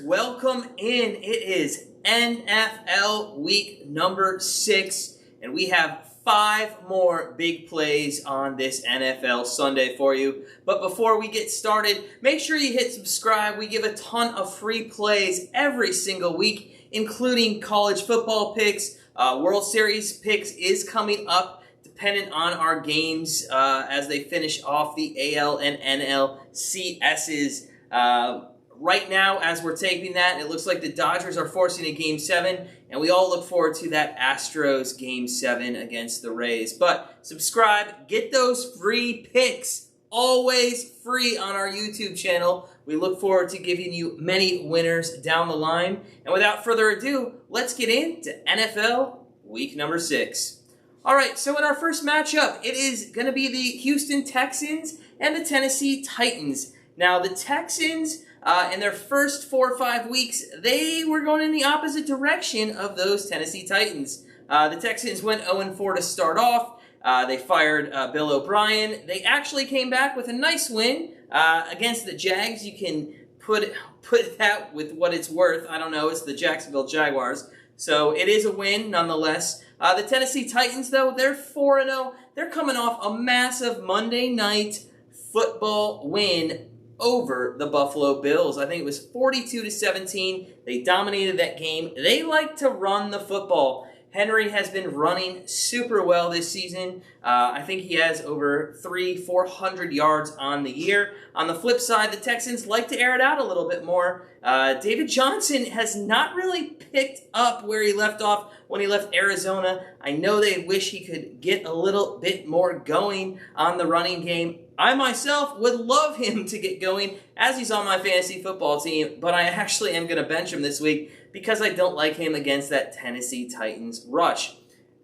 welcome in. It is NFL week number 6, and we have 5 more big plays on this NFL Sunday for you. But before we get started, make sure you hit subscribe. We give a ton of free plays every single week, including college football picks. World Series picks is coming up, dependent on our games as they finish off the AL and NL CSs. Right now, as we're taping that, it looks like the Dodgers are forcing a Game 7, and we all look forward to that Astros Game 7 against the Rays. But subscribe, get those free picks, always free on our YouTube channel. We look forward to giving you many winners down the line. And without further ado, let's get into NFL week number 6. All right, so in our first matchup, it is going to be the Houston Texans and the Tennessee Titans. Now, the Texans, in their first 4 or 5 weeks, they were going in the opposite direction of those Tennessee Titans. The Texans went 0-4 to start off. They fired Bill O'Brien. They actually came back with a nice win against the Jags. You can put that with what it's worth. I don't know. It's the Jacksonville Jaguars. So it is a win nonetheless. The Tennessee Titans, though, they're 4-0. They're coming off a massive Monday night football win over the Buffalo Bills. I think it was 42-17. They dominated that game. They like to run the football. Henry has been running super well this season. I think he has over 400 yards on the year. On the flip side, the Texans like to air it out a little bit more. David Johnson has not really picked up where he left off when he left Arizona. I know they wish he could get a little bit more going on the running game. I myself would love him to get going as he's on my fantasy football team, but I actually am going to bench him this week because I don't like him against that Tennessee Titans rush.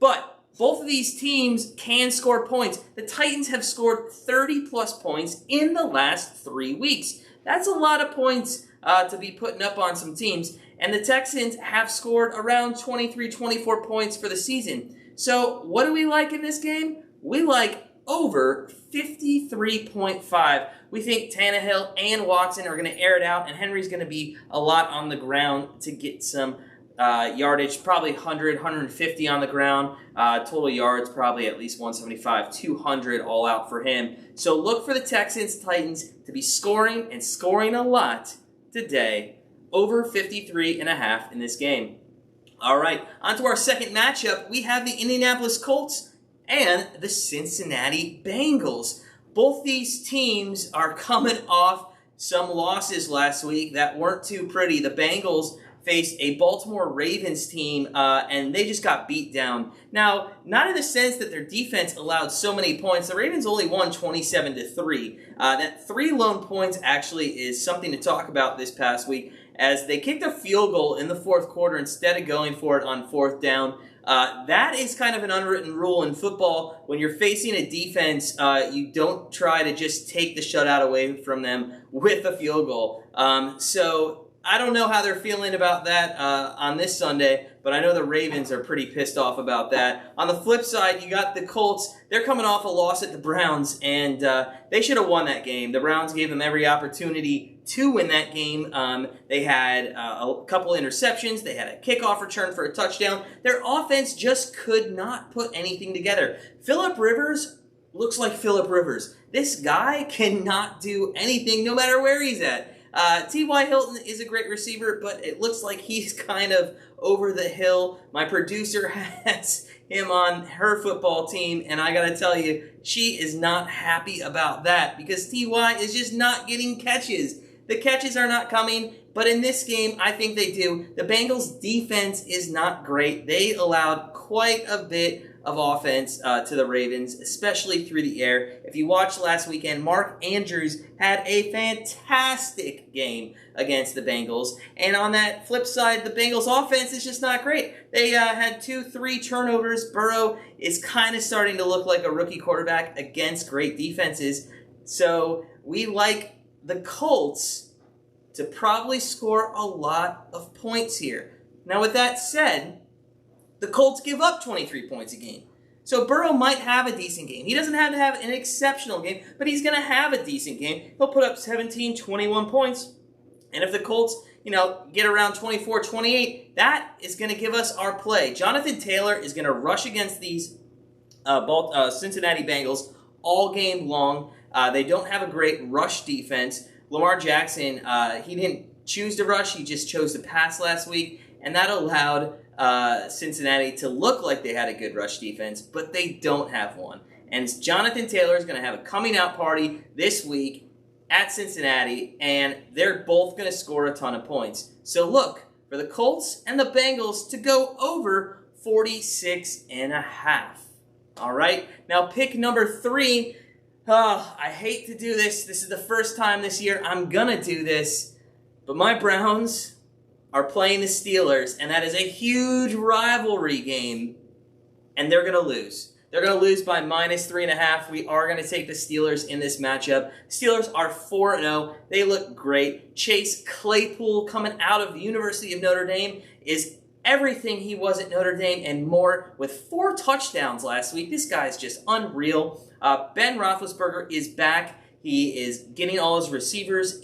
But both of these teams can score points. The Titans have scored 30-plus points in the last 3 weeks. That's a lot of points to be putting up on some teams. And the Texans have scored around 23, 24 points for the season. So what do we like in this game? We like over 53.5. We think Tannehill and Watson are going to air it out, and Henry's going to be a lot on the ground to get some yardage, probably 100, 150 on the ground. Total yards, probably at least 175, 200 all out for him. So look for the Texans, Titans to be scoring and scoring a lot today. Over 53.5 in this game. All right, on to our second matchup. We have the Indianapolis Colts and the Cincinnati Bengals. Both these teams are coming off some losses last week that weren't too pretty. The Bengals faced a Baltimore Ravens team, and they just got beat down. Now, not in the sense that their defense allowed so many points. The Ravens only won 27-3. That 3 lone points actually is something to talk about this past week, as they kicked a field goal in the fourth quarter instead of going for it on 4th down. That is kind of an unwritten rule in football. When you're facing a defense, you don't try to just take the shutout away from them with a field goal. So I don't know how they're feeling about that on this Sunday, but I know the Ravens are pretty pissed off about that. On the flip side, you got the Colts. They're coming off a loss at the Browns, and they should have won that game. The Browns gave them every opportunity to win that game. They had a couple interceptions. They had a kickoff return for a touchdown. Their offense just could not put anything together. Phillip Rivers looks like Phillip Rivers. This guy cannot do anything no matter where he's at. T.Y. Hilton is a great receiver, but it looks like he's kind of over the hill. My producer has him on her football team, and I gotta tell you, she is not happy about that because T.Y. is just not getting catches. The catches are not coming, but in this game, I think they do. The Bengals' defense is not great. They allowed quite a bit of offense to the Ravens, especially through the air. If you watched last weekend, Mark Andrews had a fantastic game against the Bengals. And on that flip side, the Bengals' offense is just not great. They had 2-3 turnovers. Burrow is kind of starting to look like a rookie quarterback against great defenses. So we like the Colts to probably score a lot of points here. Now, with that said, the Colts give up 23 points a game. So Burrow might have a decent game. He doesn't have to have an exceptional game, but he's going to have a decent game. He'll put up 17, 21 points. And if the Colts, get around 24-28, that is going to give us our play. Jonathan Taylor is going to rush against these Cincinnati Bengals all game long. They don't have a great rush defense. Lamar Jackson, he didn't choose to rush. He just chose to pass last week, and that allowed Cincinnati to look like they had a good rush defense, but they don't have one. And Jonathan Taylor is going to have a coming-out party this week at Cincinnati, and they're both going to score a ton of points. So look for the Colts and the Bengals to go over 46.5. All right, now pick number 3. Oh, I hate to do this. This is the first time this year I'm going to do this, but my Browns are playing the Steelers, and that is a huge rivalry game, and they're going to lose. They're going to lose by -3.5. We are going to take the Steelers in this matchup. Steelers are 4-0. They look great. Chase Claypool, coming out of the University of Notre Dame, is everything he was at Notre Dame and more, with 4 touchdowns last week. This guy is just unreal. Ben Roethlisberger is back. He is getting all his receivers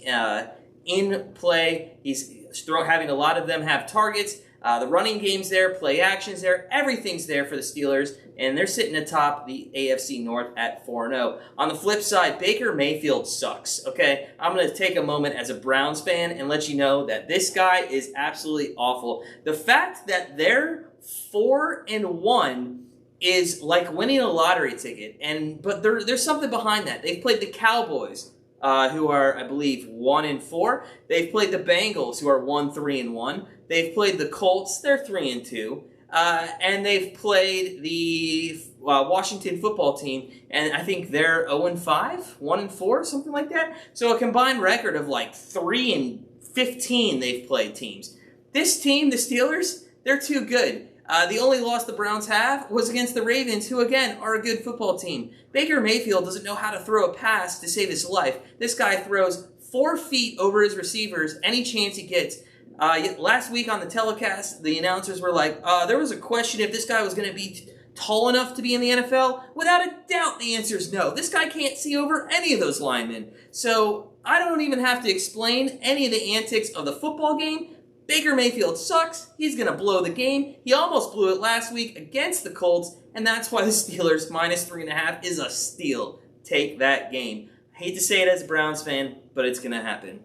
in play. He's having a lot of them have targets. The running game's there, play action's there, everything's there for the Steelers, and they're sitting atop the AFC North at 4-0. On the flip side, Baker Mayfield sucks, okay? I'm going to take a moment as a Browns fan and let you know that this guy is absolutely awful. The fact that they're 4-1 is like winning a lottery ticket, but there's something behind that. They've played the Cowboys, who are, I believe, 1-4. They've played the Bengals, who are 1-3-1. They've played the Colts, they're 3-2. And they've played the Washington football team, and I think they're 0-5, 1-4, something like that. So a combined record of like 3-15 they've played teams. This team, the Steelers, they're too good. The only loss the Browns have was against the Ravens, who, again, are a good football team. Baker Mayfield doesn't know how to throw a pass to save his life. This guy throws 4 feet over his receivers any chance he gets. Last week on the telecast, the announcers were like, there was a question if this guy was going to be tall enough to be in the NFL. Without a doubt, the answer is no. This guy can't see over any of those linemen. So I don't even have to explain any of the antics of the football game. Baker Mayfield sucks. He's going to blow the game. He almost blew it last week against the Colts, and that's why the Steelers -3.5 is a steal. Take that game. I hate to say it as a Browns fan, but it's going to happen.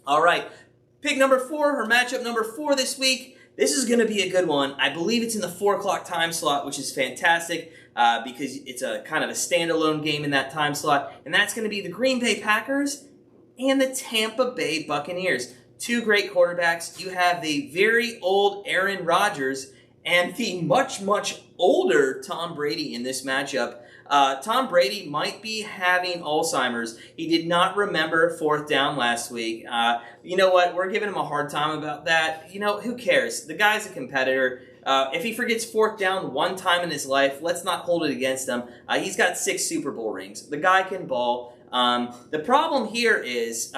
All right, pick number 4, or matchup number 4 this week. This is going to be a good one. I believe it's in the 4 o'clock time slot, which is fantastic because it's a kind of a standalone game in that time slot, and that's going to be the Green Bay Packers and the Tampa Bay Buccaneers. 2 great quarterbacks. You have the very old Aaron Rodgers and the much, much older Tom Brady in this matchup. Tom Brady might be having Alzheimer's. He did not remember 4th down last week. You know what? We're giving him a hard time about that. Who cares? The guy's a competitor. If he forgets 4th down one time in his life, let's not hold it against him. He's got 6 Super Bowl rings. The guy can ball. The problem here is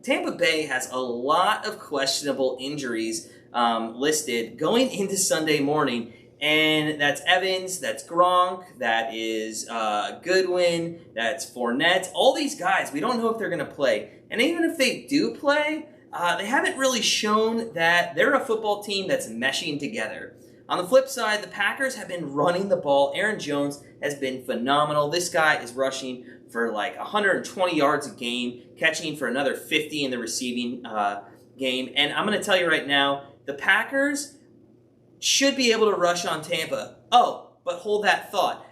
Tampa Bay has a lot of questionable injuries listed going into Sunday morning. And that's Evans, that's Gronk, that is Goodwin, that's Fournette. All these guys, we don't know if they're going to play. And even if they do play, they haven't really shown that they're a football team that's meshing together. On the flip side, the Packers have been running the ball. Aaron Jones has been phenomenal. This guy is rushing for like 120 yards a game, catching for another 50 in the receiving game. And I'm going to tell you right now, the Packers should be able to rush on Tampa. Oh, but hold that thought.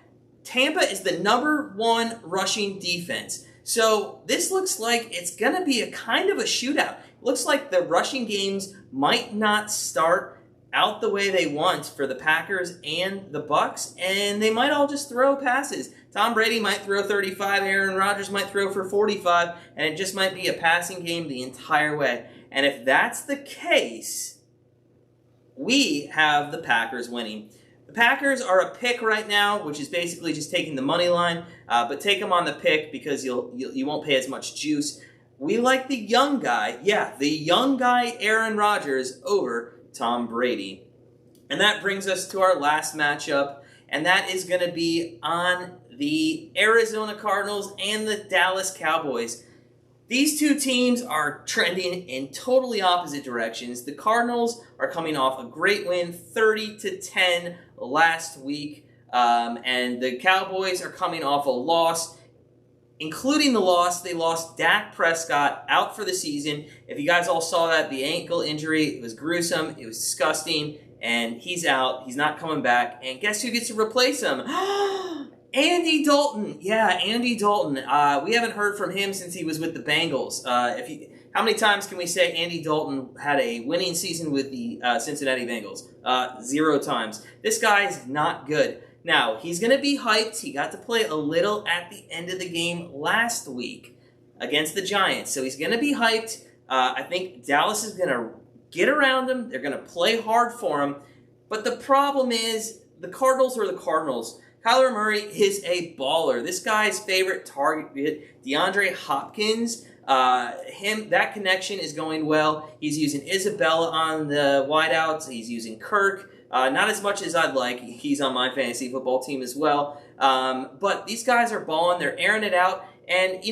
Tampa is the #1 rushing defense. So this looks like it's going to be a kind of a shootout. Looks like the rushing games might not start out the way they want for the Packers and the Bucs, and they might all just throw passes. Tom Brady might throw 35, Aaron Rodgers might throw for 45, and it just might be a passing game the entire way. And if that's the case, we have the Packers winning. The Packers are a pick right now, which is basically just taking the money line, but take them on the pick because you won't pay as much juice. We like the young guy, the young guy Aaron Rodgers over Tom Brady. And that brings us to our last matchup, and that is going to be on the Arizona Cardinals and the Dallas Cowboys. These two teams are trending in totally opposite directions. The Cardinals are coming off a great win, 30-10 last week, and the Cowboys are coming off a loss. Including the loss, they lost Dak Prescott out for the season. If you guys all saw that, the ankle injury, it was gruesome, it was disgusting, and he's out. He's not coming back. And guess who gets to replace him? Andy Dalton. Yeah, Andy Dalton. We haven't heard from him since he was with the Bengals. How many times can we say Andy Dalton had a winning season with the Cincinnati Bengals? 0 times. This guy is not good. Now, he's going to be hyped. He got to play a little at the end of the game last week against the Giants. So he's going to be hyped. I think Dallas is going to get around him. They're going to play hard for him. But the problem is the Cardinals are the Cardinals. Kyler Murray is a baller. This guy's favorite target, DeAndre Hopkins, that connection is going well. He's using Isabella on the wideouts. He's using Kirk. Not as much as I'd like. He's on my fantasy football team as well. But these guys are balling. They're airing it out. And,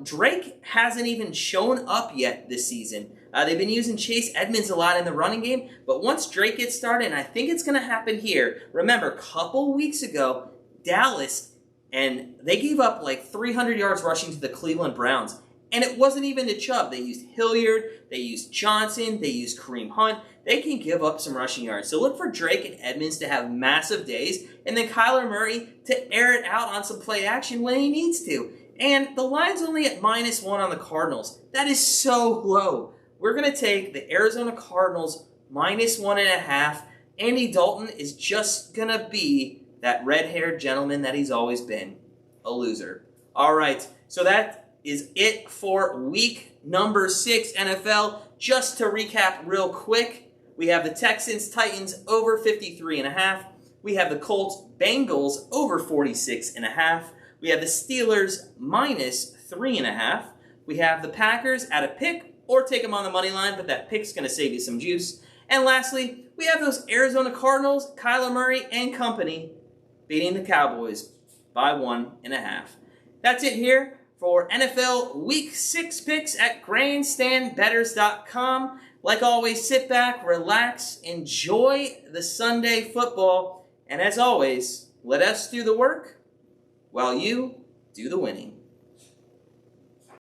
Drake hasn't even shown up yet this season. They've been using Chase Edmonds a lot in the running game. But once Drake gets started, and I think it's going to happen here. Remember, a couple weeks ago, Dallas, and they gave up like 300 yards rushing to the Cleveland Browns. And it wasn't even to Chubb. They used Hilliard, they used Johnson, they used Kareem Hunt. They can give up some rushing yards. So look for Drake and Edmonds to have massive days, and then Kyler Murray to air it out on some play action when he needs to. And the line's only at -1 on the Cardinals. That is so low. We're going to take the Arizona Cardinals -1.5. Andy Dalton is just going to be that red-haired gentleman that he's always been, a loser. All right, so that is it for week number 6 NFL. Just to recap real quick, we have the Texans, Titans over 53.5. We have the Colts, Bengals over 46.5. We have the Steelers -3.5. We have the Packers at a pick, or take them on the money line, but that pick's going to save you some juice. And lastly, we have those Arizona Cardinals, Kyler Murray and company, beating the Cowboys by 1.5. That's it here for NFL Week 6 picks at grandstandbetters.com. Like always, sit back, relax, enjoy the Sunday football, and as always, let us do the work while you do the winning.